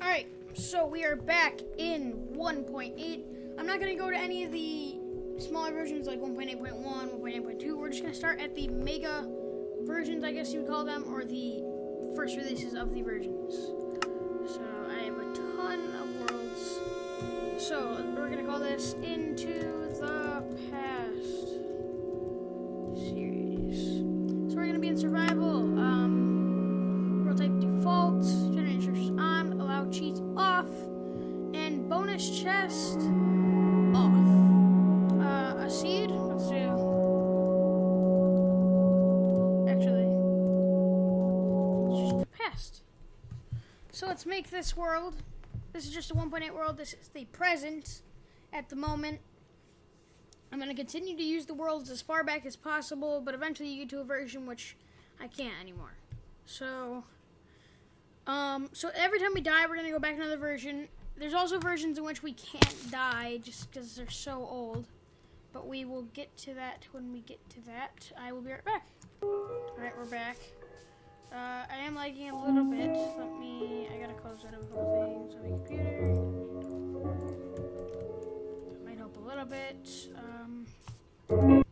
Alright, so we are back in 1.8. I'm not going to go to any of the smaller versions like 1.8.1, 1.8.2. We're just going to start at the mega versions, I guess you would call them, or the first releases of the versions. So I have a ton of worlds. So we're going to call this Into the Past series. So we're going to be in survival. World type default, generate instructions on, allow cheats off, and bonus chest off. A seed, let's do, actually, it's just the past. So let's make this world. This is just a 1.8 world. This is the present at the moment. I'm going to continue to use the worlds as far back as possible, but eventually you get to a version which I can't anymore. So every time we die, we're going to go back to another version. There's also versions in which we can't die just because they're so old. But we will get to that when we get to that. I will be right back. Alright, we're back. I am lagging a little bit. I gotta close out of a couple things on my computer. That might help a little bit. I'm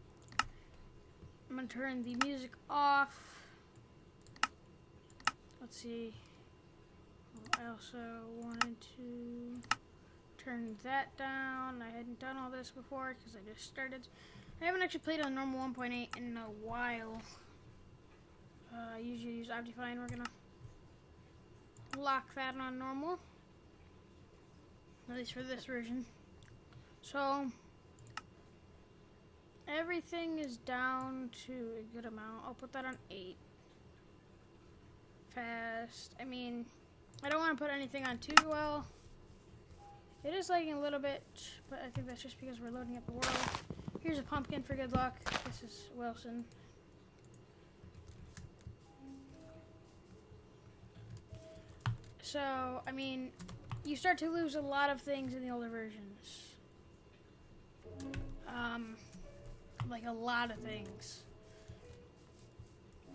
gonna turn the music off. Let's see. I also wanted to turn that down. I hadn't done all this before because I just started. I haven't actually played on normal 1.8 in a while. I usually use Optifine. We're gonna lock that on normal, at least for this version. So everything is down to a good amount. I'll put that on 8. Fast. I mean, I don't want to put anything on too well. It is lagging a little bit, but I think that's just because we're loading up the world. Here's a pumpkin for good luck. This is Wilson. So, I mean, you start to lose a lot of things in the older versions. Like a lot of things.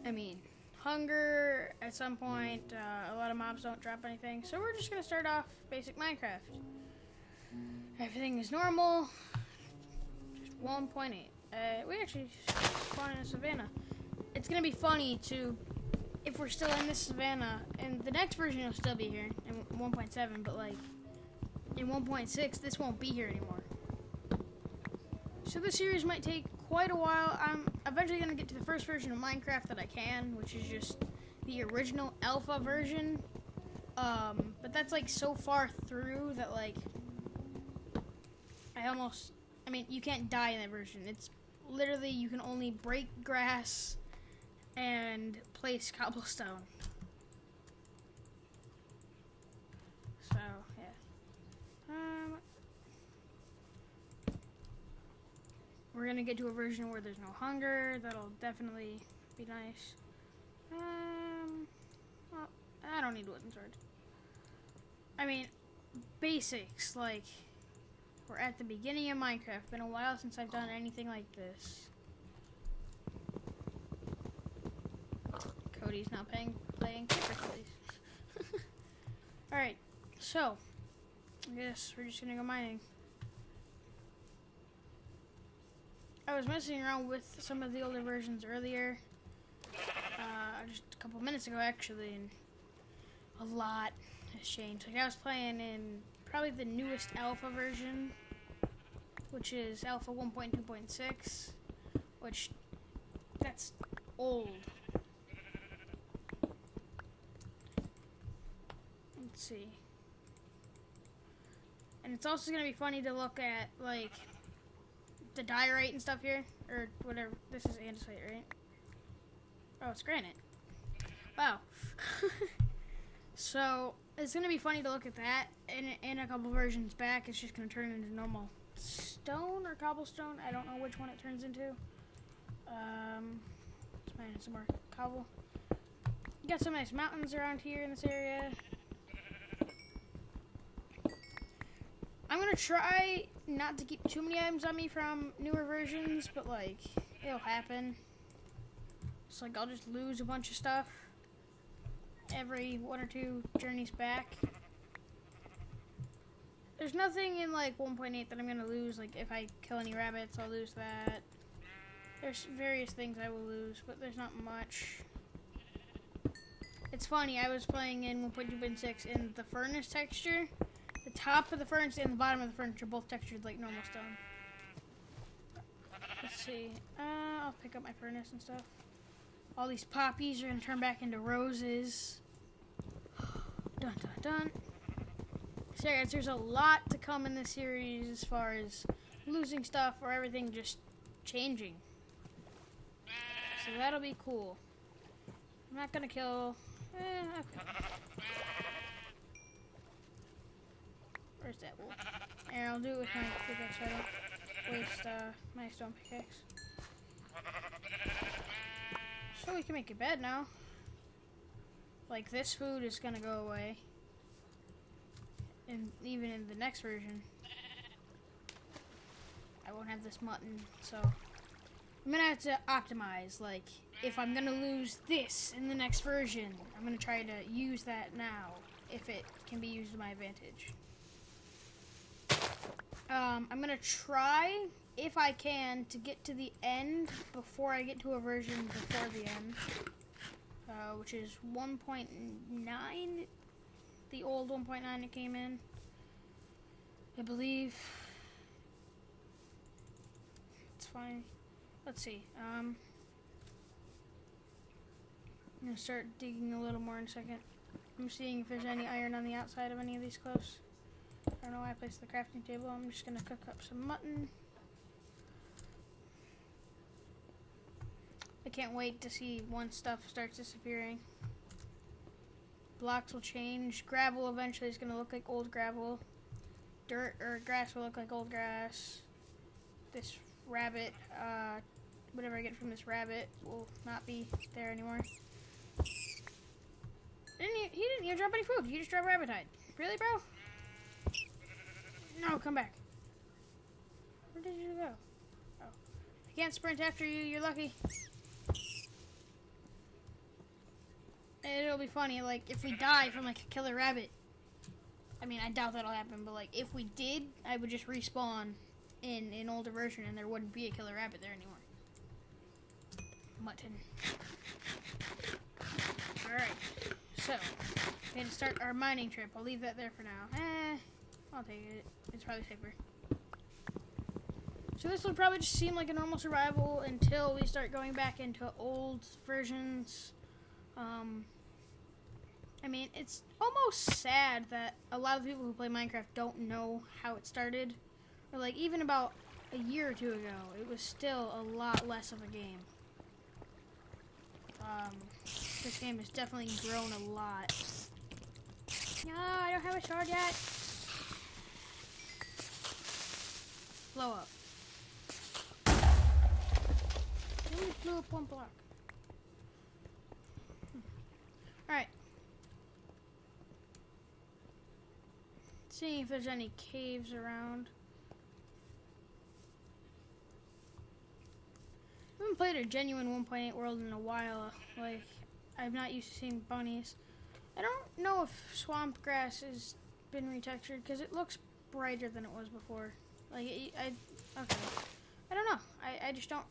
I mean, hunger at some point, a lot of mobs don't drop anything. So we're just going to start off basic Minecraft. Everything is normal. Just 1.8. We actually spawned in a savannah. It's going to be funny to, if we're still in this savannah, and the next version will still be here in 1.7, but like in 1.6, this won't be here anymore. So this series might take quite a while. I'm eventually going to get to the first version of Minecraft that I can, which is just the original alpha version. But that's like so far through that like I mean, you can't die in that version. It's literally you can only break grass and place cobblestone. So, yeah. We're gonna get to a version where there's no hunger. That'll definitely be nice. Well, I don't need wooden sword. I mean, basics, like, we're at the beginning of Minecraft. Been a while since I've done anything like this. Cody's not playing Paper Cody. Alright, so, I guess we're just gonna go mining. I was messing around with some of the older versions earlier. Just a couple minutes ago, actually, and a lot has changed. Like, I was playing in probably the newest alpha version, which is alpha 1.2.6, which, that's old. Let's see. And it's also going to be funny to look at, like, the die rate and stuff here, or whatever. This is andesite, right? Oh, it's granite. Wow. So, it's going to be funny to look at that in a couple versions back. It's just going to turn into normal stone or cobblestone. I don't know which one it turns into. Let's mine some more cobble. Got some nice mountains around here in this area. I'm gonna try not to keep too many items on me from newer versions, but like, it'll happen. So like, I'll just lose a bunch of stuff every 1 or 2 journeys back. There's nothing in like 1.8 that I'm gonna lose. Like if I kill any rabbits, I'll lose that. There's various things I will lose, but there's not much. It's funny, I was playing in 1.2.6 in the furnace texture. The top of the furnace and the bottom of the furnace are both textured like normal stone. Let's see. I'll pick up my furnace and stuff. All these poppies are gonna turn back into roses. Dun dun dun. So guys, there's a lot to come in this series as far as losing stuff or everything just changing. So that'll be cool. I'm not gonna kill... okay. Where's that wolf? And I'll do it with my pickaxe so I don't waste my stone pickaxe. So we can make a bed now. Like, this food is gonna go away. And even in the next version, I won't have this mutton, so I'm gonna have to optimize. Like, if I'm gonna lose this in the next version, I'm gonna try to use that now, if it can be used to my advantage. I'm gonna try, if I can, to get to the end before I get to a version before the end, which is 1.9. The old 1.9 it came in, I believe. It's fine. Let's see. I'm gonna start digging a little more in a second. I'm seeing if there's any iron on the outside of any of these cliffs. I don't know why I placed the crafting table. I'm just gonna cook up some mutton. I can't wait to see once stuff starts disappearing. Blocks will change. Gravel eventually is going to look like old gravel. Dirt or grass will look like old grass. This rabbit, whatever I get from this rabbit, will not be there anymore. He didn't even drop any food. He just dropped rabbit hide. Really, bro? No, come back. Where did you go? Oh. I can't sprint after you. You're lucky. It'll be funny, like, if we die from, like, a killer rabbit. I mean, I doubt that'll happen, but, like, if we did, I would just respawn in an older version, and there wouldn't be a killer rabbit there anymore. Mutton. Alright, so, we had to start our mining trip. I'll leave that there for now. I'll take it. It's probably safer. So this will probably just seem like a normal survival until we start going back into old versions. I mean, it's almost sad that a lot of people who play Minecraft don't know how it started. Or like, even about a year or 2 ago, it was still a lot less of a game. This game has definitely grown a lot. No, I don't have a sword yet. Blow up. I only blew up 1 block. Alright. Seeing if there's any caves around. I haven't played a genuine 1.8 world in a while. Like, I'm not used to seeing bunnies. I don't know if swamp grass has been retextured because it looks brighter than it was before. Like, okay. I don't know. I just don't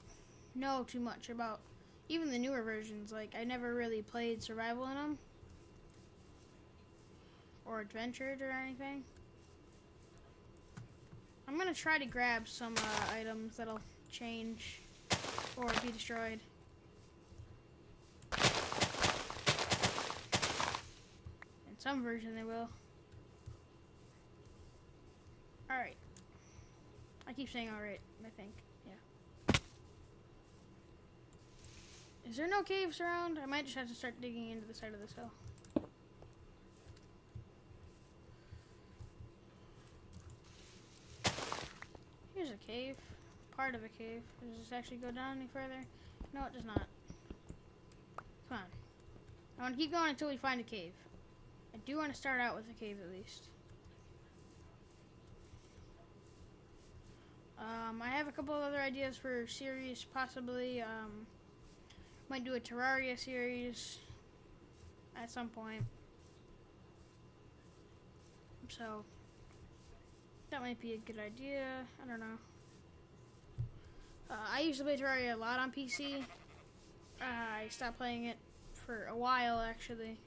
know too much about even the newer versions. Like, I never really played survival in them. Or adventured or anything. I'm gonna try to grab some items that'll change or be destroyed. In some version they will. Alright. I keep saying alright, I think. Yeah. Is there no caves around? I might just have to start digging into the side of this hill. Here's a cave. Part of a cave. Does this actually go down any further? No, it does not. Come on. I want to keep going until we find a cave. I do want to start out with a cave at least. I have a couple of other ideas for series, possibly. Might do a Terraria series at some point. So, that might be a good idea. I don't know. I used to play Terraria a lot on PC. I stopped playing it for a while, actually.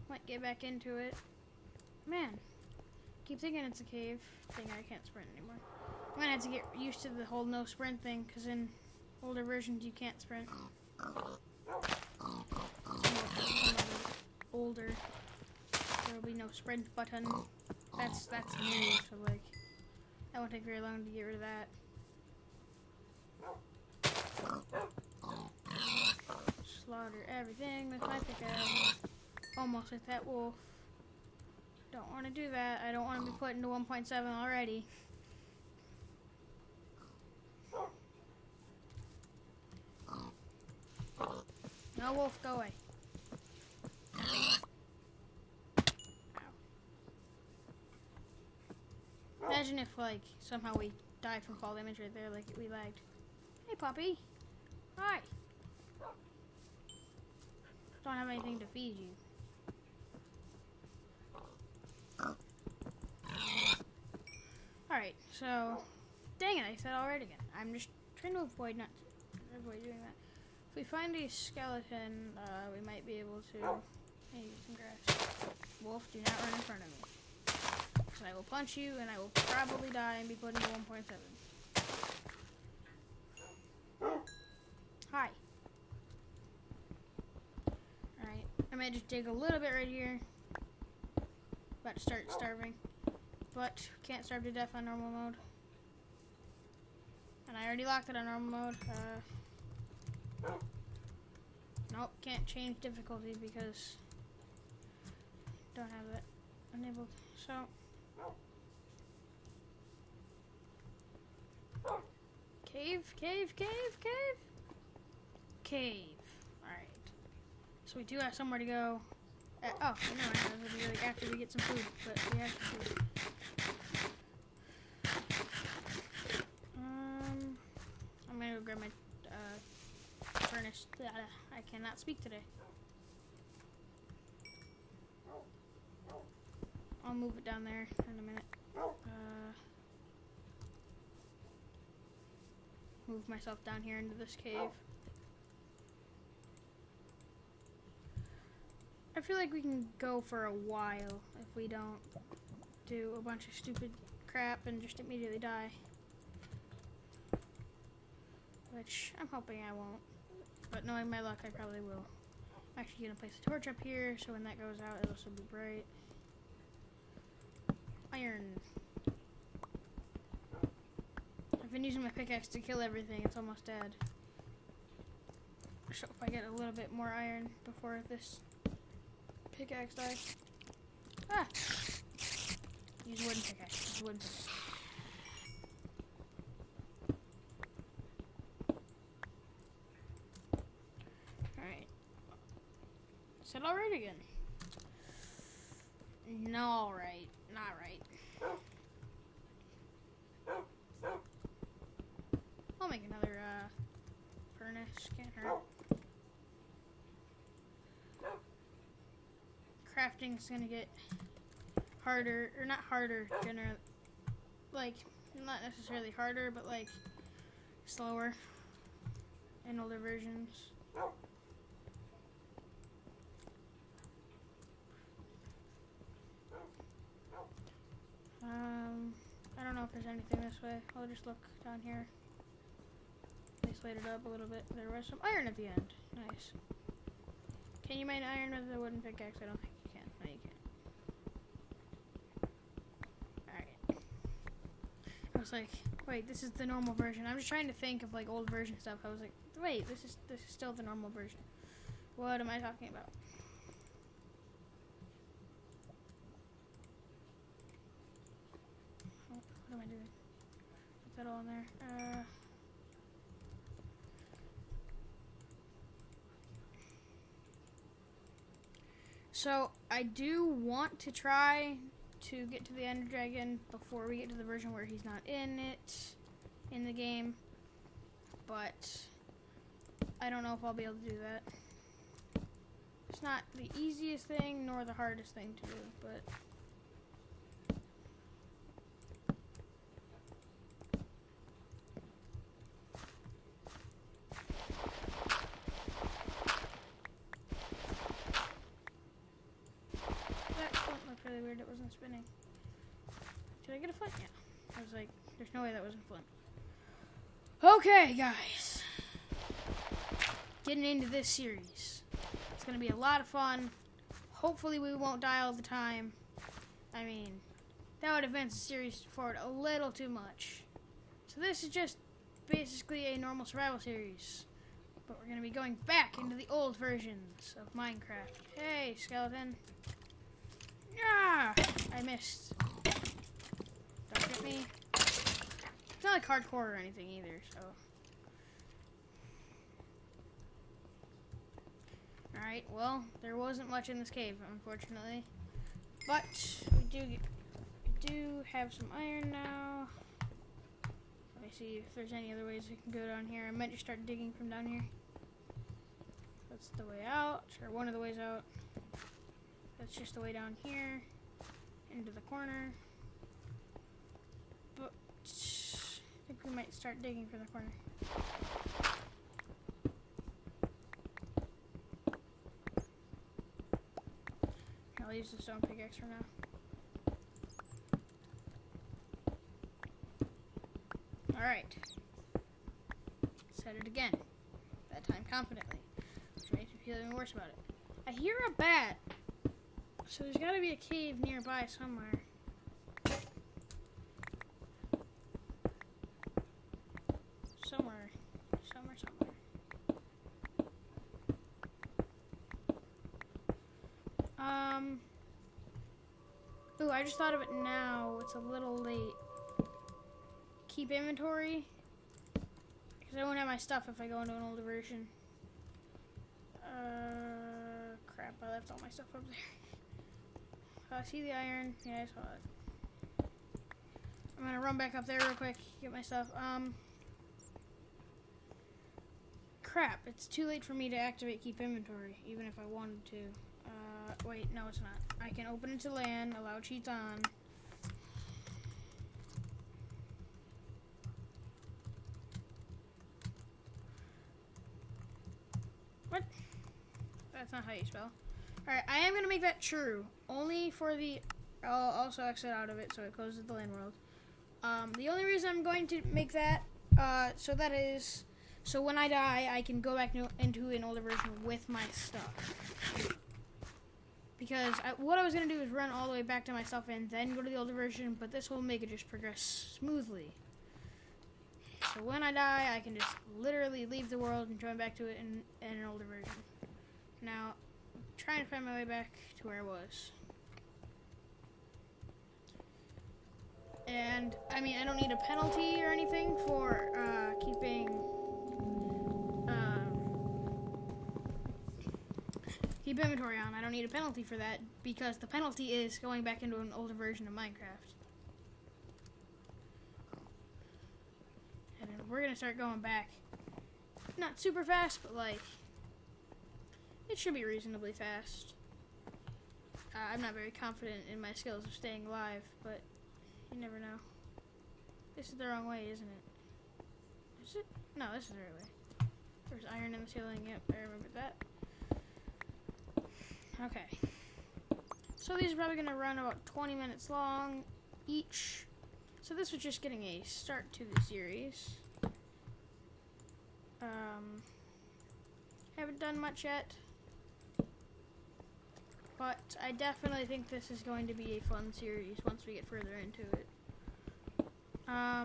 Might get back into it. Man, keep thinking it's a cave. Thing I can't sprint anymore. I'm gonna have to get used to the whole no sprint thing, because in older versions you can't sprint. Some of the older, there will be no sprint button. That's new, so like that won't take very long to get rid of that. Slaughter everything with my pickaxe. Almost like that wolf. Don't want to do that. I don't want to be put into 1.7 already. No wolf, go away. Ow. Imagine if, like, somehow we died from fall damage right there, like we lagged. Hey, puppy. Hi. Don't have anything to feed you. Alright, so, dang it, I said alright again. I'm just trying to avoid doing that. If we find a skeleton, we might be able to maybe get some grass. Wolf, do not run in front of me. Because I will punch you, and I will probably die and be put into 1.7. Hi. Alright, I might just dig a little bit right here. About to start starving. But can't starve to death on normal mode. And I already locked it on normal mode. Nope, can't change difficulty because don't have it enabled. So cave. Alright. So we do have somewhere to go. Oh, no, it'll be like after we get some food, but we have some food. I'm gonna go grab my furnace. I cannot speak today. I'll move it down there in a minute. Move myself down here into this cave. I feel like we can go for a while if we don't do a bunch of stupid crap and just immediately die. Which I'm hoping I won't. But knowing my luck, I probably will. I'm actually going to place a torch up here so when that goes out, it'll still be bright. Iron. I've been using my pickaxe to kill everything. It's almost dead. So if I get a little bit more iron before this pickaxe dies. Ah! Use wooden pickaxe. Alright. Said alright again. No, alright. Not right. I'll make another furnace. Can't hurt. Crafting's gonna get harder, or not harder, like, not necessarily harder, but like slower in older versions. I don't know if there's anything this way. I'll just look down here. They slayed it up a little bit. There was some iron at the end. Nice. Can you mine iron with a wooden pickaxe? I don't think you can. No, you can't. Alright. I was like, wait, this is the normal version. I'm just trying to think of like old version stuff. I was like, wait, this is still the normal version. What am I talking about? What am I doing? that all in there. So I do want to try to get to the Ender Dragon before we get to the version where he's not in the game, but I don't know if I'll be able to do that. It's not the easiest thing nor the hardest thing to do, but really weird it wasn't spinning. Did I get a flint? Yeah. I was like, there's no way that wasn't flint. Okay, guys. Getting into this series. It's going to be a lot of fun. Hopefully we won't die all the time. I mean, that would advance the series forward a little too much. So this is just basically a normal survival series. But we're going to be going back into the old versions of Minecraft. Hey, skeleton. Ah! I missed. Don't get me. It's not like hardcore or anything either, so. Alright, well, there wasn't much in this cave, unfortunately. But we do have some iron now. Let me see if there's any other ways we can go down here. I might just start digging from down here. That's the way out, or one of the ways out. That's just the way down here, into the corner. But I think we might start digging for the corner. I'll use the stone pickaxe for now. Alright. Said it again. That time confidently. Which makes me feel even worse about it. I hear a bat. So there's got to be a cave nearby somewhere. Somewhere. Ooh, I just thought of it now. It's a little late. Keep inventory. Because I won't have my stuff if I go into an older version. Crap, I left all my stuff up there. I see the iron. Yeah, I saw it. I'm gonna run back up there real quick, get my stuff. Crap, it's too late for me to activate keep inventory, even if I wanted to. Wait, no it's not. I can open it to land, allow cheats on. What? That's not how you spell. Alright, I am going to make that true. Only for the... I'll also exit out of it so it closes the land world. The only reason I'm going to make that, so when I die, I can go back into an older version with my stuff. Because what I was going to do is run all the way back to my stuff and then go to the older version, but this will make it just progress smoothly. So when I die, I can just literally leave the world and join back to it in an older version. Now, I'm trying to find my way back to where I was. And, I mean, I don't need a penalty or anything for keep inventory on. I don't need a penalty for that because the penalty is going back into an older version of Minecraft. And we're going to start going back. Not super fast, but like, it should be reasonably fast. I'm not very confident in my skills of staying alive, but you never know. This is the wrong way, isn't it? Is it? No, this is the right way. There's iron in the ceiling. Yep, I remember that. Okay. So these are probably going to run about 20 minutes long each. So this was just getting a start to the series. Haven't done much yet. But I definitely think this is going to be a fun series once we get further into it. I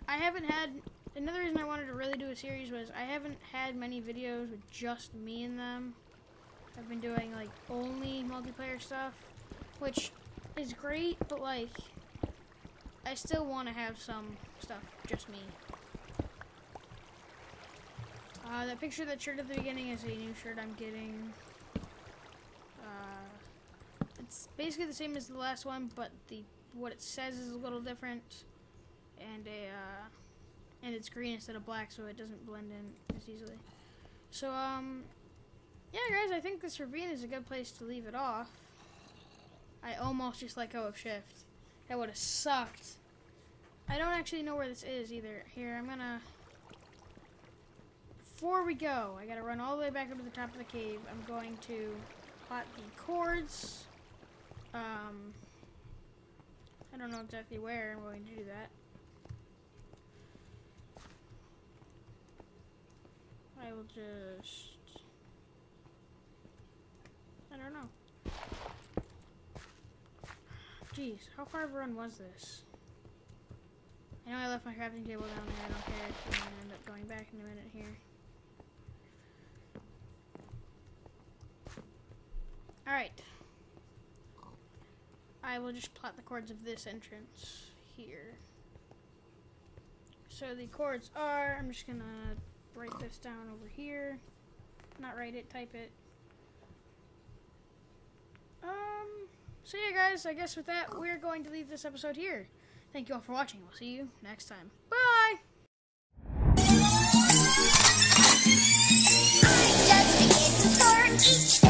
haven't had... Another reason I wanted to really do a series was I haven't had many videos with just me in them. I've been doing, like, only multiplayer stuff, which is great, but, like, I still want to have some stuff, just me. That picture, that shirt at the beginning is a new shirt I'm getting. It's basically the same as the last one, but what it says is a little different, and it's green instead of black, so it doesn't blend in as easily. So yeah, guys, I think this ravine is a good place to leave it off. I almost just let go of shift. That would have sucked. I don't actually know where this is either. Here, I'm gonna. Before we go, I gotta run all the way back up to the top of the cave. I'm going to plot the cords. I don't know exactly where I'm going to do that. I will just... I don't know. Jeez, how far of a run was this? I know I left my crafting table down there. I don't care. I'm going to end up going back in a minute here. Alright. I will just plot the chords of this entrance here. So the chords are, I'm just going to write this down over here. Not write it, type it. So yeah, guys, I guess with that, we're going to leave this episode here. Thank you all for watching. We'll see you next time. Bye! Just begin to start each